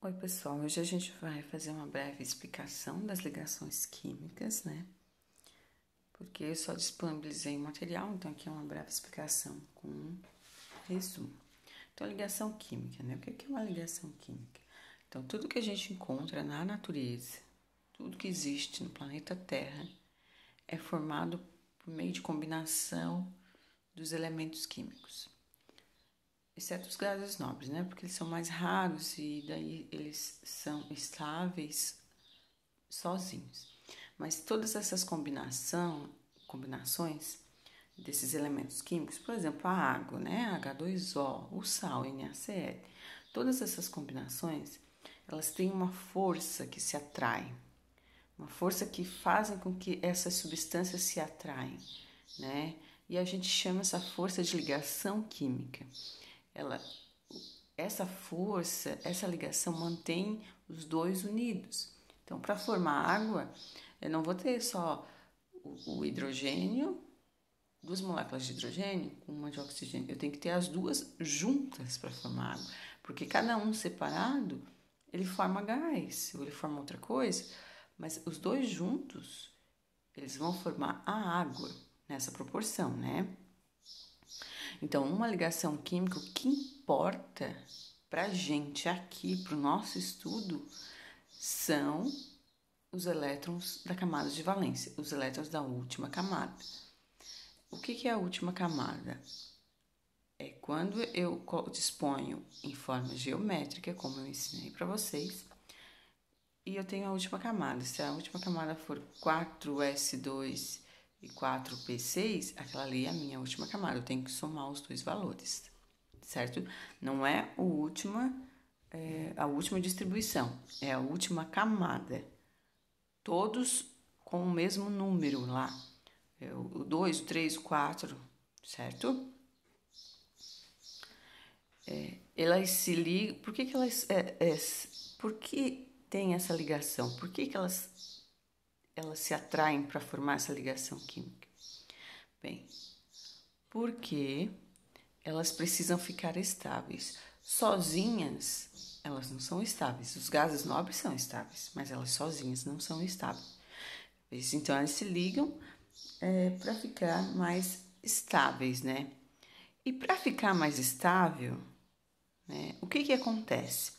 Oi, pessoal. Hoje a gente vai fazer uma breve explicação das ligações químicas, né? Porque eu só disponibilizei o material, então aqui é uma breve explicação com um resumo. Então, ligação química, né? O que é uma ligação química? Então, tudo que a gente encontra na natureza, tudo que existe no planeta Terra, é formado por meio de combinação dos elementos químicos. Exceto os gases nobres, né? Porque eles são mais raros e daí eles são estáveis sozinhos. Mas todas essas combinações desses elementos químicos, por exemplo, a água, né? H2O, o sal, NaCl, todas essas combinações, elas têm uma força que se atrai, uma força que fazem com que essas substâncias se atraem, né? E a gente chama essa força de ligação química. Essa força, essa ligação mantém os dois unidos. Então, para formar água, eu não vou ter só o hidrogênio, duas moléculas de hidrogênio com uma de oxigênio. Eu tenho que ter as duas juntas para formar água, porque cada um separado, ele forma gás, ou ele forma outra coisa, mas os dois juntos, eles vão formar a água nessa proporção, né? Então, uma ligação química, o que importa para a gente aqui, para o nosso estudo, são os elétrons da camada de valência, os elétrons da última camada. O que é a última camada? É quando eu disponho em forma geométrica, como eu ensinei para vocês, e eu tenho a última camada. Se a última camada for 4s2 e 4p6, aquela ali é a minha última camada. Eu tenho que somar os dois valores, certo? Não é a última distribuição, é a última camada. Todos com o mesmo número lá. O 2, o 3, o 4, certo? Elas se ligam. Por que elas. Por que tem essa ligação? Por que elas se atraem para formar essa ligação química? Bem, porque elas precisam ficar estáveis. Sozinhas, elas não são estáveis. Os gases nobres são estáveis, mas elas sozinhas não são estáveis. Então, elas se ligam para ficar mais estáveis, né? E para ficar mais estável, né, o que acontece?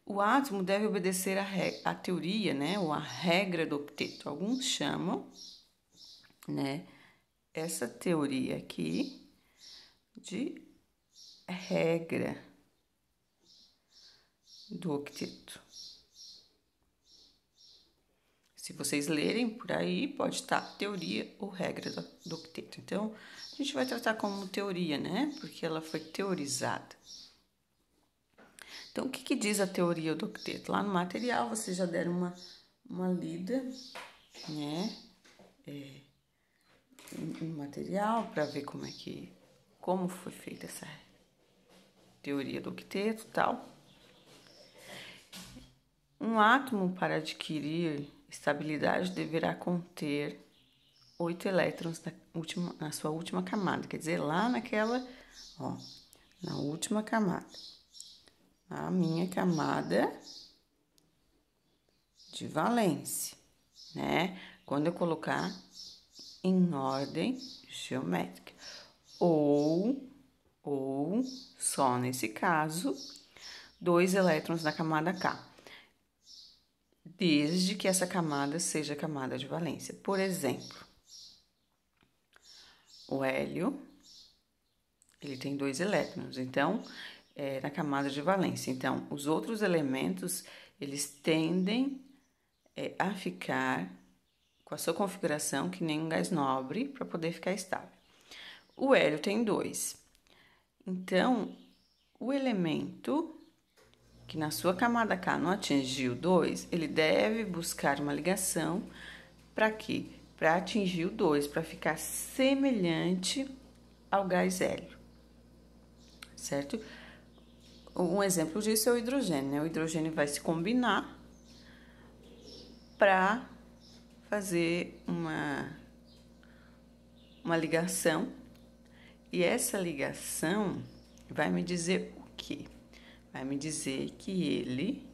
O átomo deve obedecer a teoria, né, ou a regra do octeto. Alguns chamam, né, essa teoria aqui de regra do octeto. Se vocês lerem por aí, pode estar teoria ou regra do octeto. Então, a gente vai tratar como teoria, né? Porque ela foi teorizada. Então, o que diz a teoria do octeto? Lá no material, vocês já deram uma lida, né? No material, para ver como foi feita essa teoria do octeto e tal. Um átomo, para adquirir estabilidade, deverá conter 8 elétrons na sua última camada. Quer dizer, lá na última camada. A minha camada de valência, né? Quando eu colocar em ordem geométrica. Ou só nesse caso, 2 elétrons na camada K. Desde que essa camada seja a camada de valência. Por exemplo, o hélio, ele tem 2 elétrons, então, na camada de valência. Então, os outros elementos, eles tendem a ficar com a sua configuração que nem um gás nobre para poder ficar estável. O hélio tem 2. Então, o elemento que na sua camada K não atingiu 2, ele deve buscar uma ligação para quê? Para atingir o 2, para ficar semelhante ao gás hélio, certo? Um exemplo disso é o hidrogênio, né? O hidrogênio vai se combinar para fazer uma ligação, e essa ligação vai me dizer o quê? Vai me dizer que ele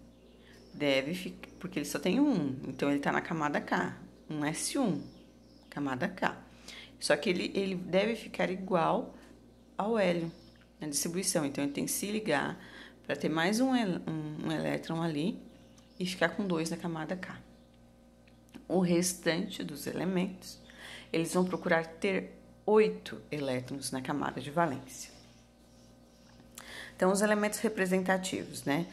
porque ele só tem um, então ele está na camada K, um S1, camada K. Só que ele deve ficar igual ao hélio na distribuição, então ele tem que se ligar para ter mais um elétron ali e ficar com 2 na camada K. O restante dos elementos, eles vão procurar ter 8 elétrons na camada de valência. Então, os elementos representativos, né?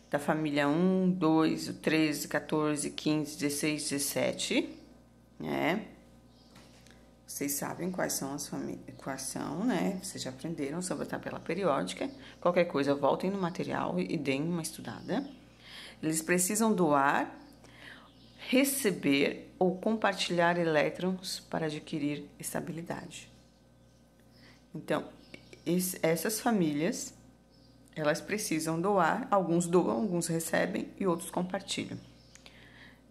Da família 1, 2, 13, 14, 15, 16, 17, né? Vocês sabem quais são as famílias, quais são, né? Vocês já aprenderam sobre a tabela periódica. Qualquer coisa, voltem no material e deem uma estudada. Eles precisam doar, receber ou compartilhar elétrons para adquirir estabilidade. Então, essas famílias, elas precisam doar, alguns doam, alguns recebem e outros compartilham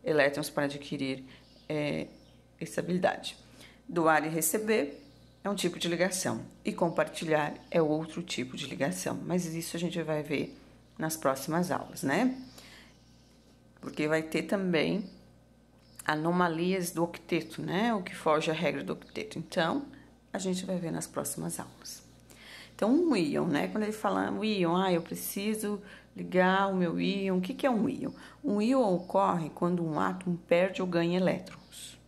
elétrons para adquirir estabilidade. Doar e receber é um tipo de ligação e compartilhar é outro tipo de ligação, mas isso a gente vai ver nas próximas aulas, né? Porque vai ter também anomalias do octeto, né? O que foge à regra do octeto. Então, a gente vai ver nas próximas aulas. Então, um íon, né? Quando ele fala um íon, eu preciso ligar o meu íon. O que é um íon? Um íon ocorre quando um átomo perde ou ganha elétrons.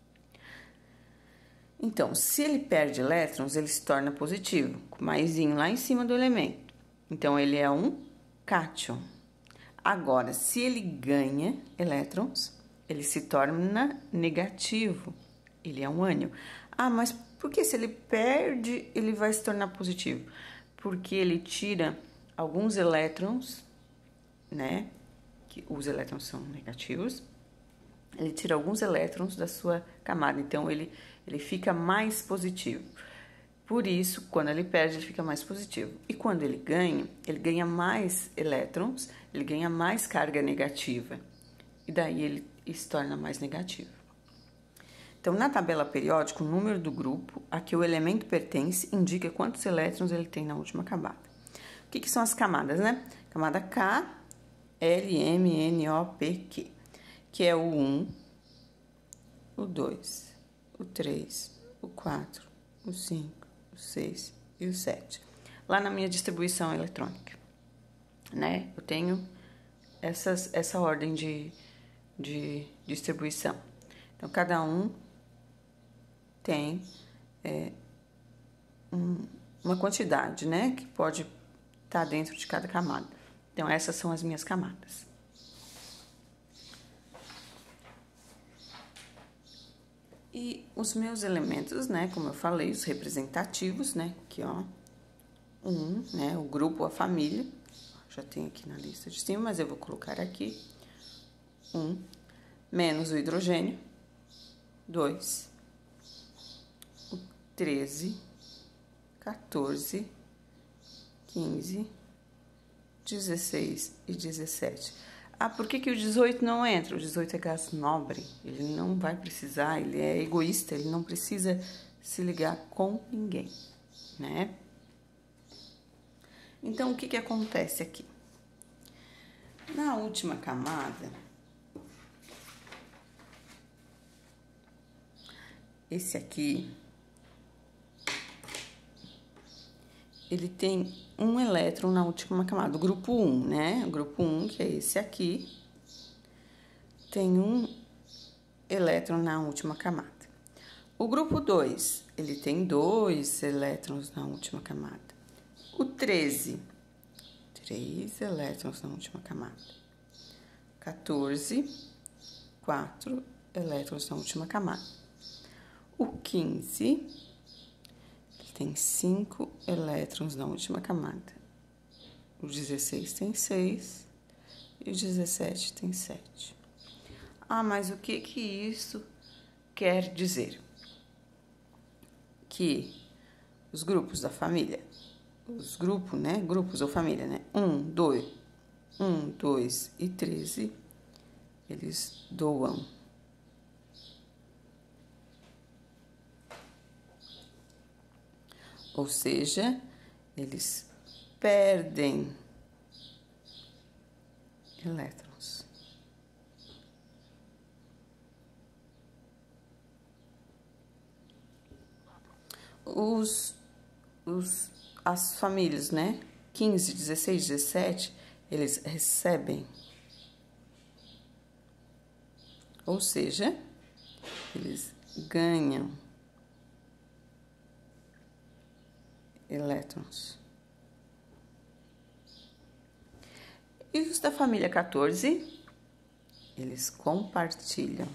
Então, se ele perde elétrons, ele se torna positivo, com mais íon lá em cima do elemento. Então, ele é um cátion. Agora, se ele ganha elétrons, ele se torna negativo. Ele é um ânion. Mas por que se ele perde, ele vai se tornar positivo? Porque ele tira alguns elétrons, né? Que os elétrons são negativos. Ele tira alguns elétrons da sua camada. Então, ele fica mais positivo. Por isso, quando ele perde, ele fica mais positivo. E quando ele ganha mais elétrons, ele ganha mais carga negativa. E daí ele se torna mais negativo. Então, na tabela periódica, o número do grupo a que o elemento pertence indica quantos elétrons ele tem na última camada. O que são as camadas, né? Camada K, L, M, N, O, P, Q, que é o 1, o 2, o 3, o 4, o 5, o 6 e o 7. Lá na minha distribuição eletrônica, né? Eu tenho essa ordem de distribuição. Então, cada um tem uma quantidade, né? Que pode estar dentro de cada camada. Então, essas são as minhas camadas. E os meus elementos, né? Como eu falei, os representativos, né? Aqui, ó. Né? O grupo, a família. Já tem aqui na lista de cima, mas eu vou colocar aqui. menos o hidrogênio. 2. O 13. 14. 15. 16 e 17. Por que o 18 não entra? O 18 é gás nobre, ele não vai precisar, ele é egoísta, ele não precisa se ligar com ninguém, né? Então, o que acontece aqui? Na última camada, esse aqui, ele tem um elétron na última camada, o grupo 1, né? O grupo 1, que é esse aqui, tem um elétron na última camada. O grupo 2, ele tem 2 elétrons na última camada. O 13, 3 elétrons na última camada. 14, 4 elétrons na última camada. O 15... tem 5 elétrons na última camada. O 16 tem 6 e o 17 tem 7. Mas o que isso quer dizer? Que os grupos da família, os grupos, né? Grupos ou família, né? 1, 2 e 13, eles doam. Ou seja, eles perdem elétrons. as famílias, né? 15, 16, 17, eles recebem. Ou seja, eles ganham elétrons. E os da família 14, eles compartilham.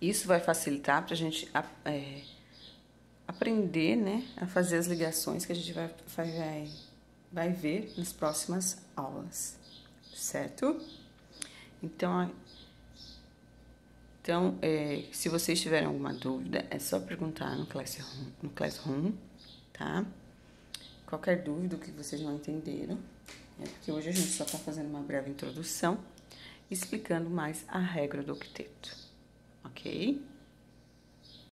Isso vai facilitar para a gente aprender, né, a fazer as ligações que a gente vai ver nas próximas aulas, certo? Então, se vocês tiverem alguma dúvida, é só perguntar no Classroom, tá? Qualquer dúvida que vocês não entenderam, porque hoje a gente só está fazendo uma breve introdução, explicando mais a regra do octeto, ok?